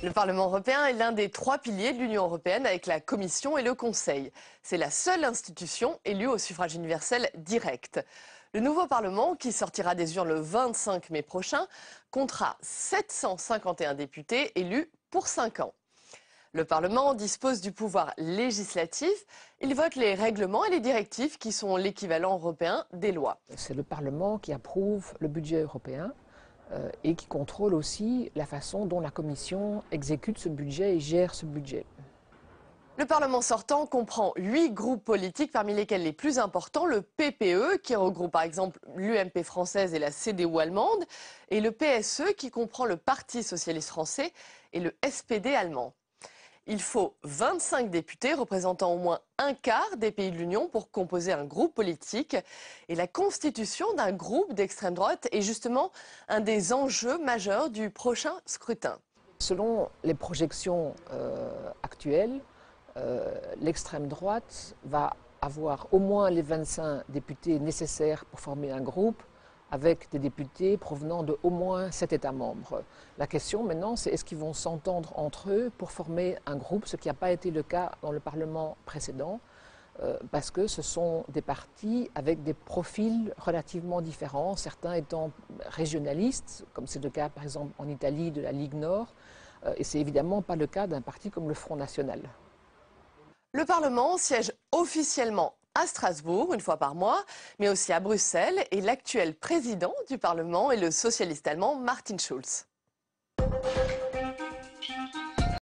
Le Parlement européen est l'un des 3 piliers de l'Union européenne avec la Commission et le Conseil. C'est la seule institution élue au suffrage universel direct. Le nouveau Parlement, qui sortira des urnes le 25 mai prochain, comptera 751 députés élus pour 5 ans. Le Parlement dispose du pouvoir législatif. Il vote les règlements et les directives qui sont l'équivalent européen des lois. C'est le Parlement qui approuve le budget européen et qui contrôle aussi la façon dont la Commission exécute ce budget et gère ce budget. Le Parlement sortant comprend 8 groupes politiques, parmi lesquels les plus importants, le PPE, qui regroupe par exemple l'UMP française et la CDU allemande, et le PSE, qui comprend le Parti socialiste français et le SPD allemand. Il faut 25 députés représentant au moins un quart des pays de l'Union pour composer un groupe politique. Et la constitution d'un groupe d'extrême droite est justement un des enjeux majeurs du prochain scrutin. Selon les projections actuelles, l'extrême droite va avoir au moins les 25 députés nécessaires pour former un groupe, avec des députés provenant de au moins 7 États membres. La question maintenant, c'est est-ce qu'ils vont s'entendre entre eux pour former un groupe, ce qui n'a pas été le cas dans le Parlement précédent, parce que ce sont des partis avec des profils relativement différents, certains étant régionalistes, comme c'est le cas par exemple en Italie de la Ligue Nord, et c'est évidemment pas le cas d'un parti comme le Front National. Le Parlement siège officiellement à Strasbourg, une fois par mois, mais aussi à Bruxelles. Et l'actuel président du Parlement est le socialiste allemand Martin Schulz.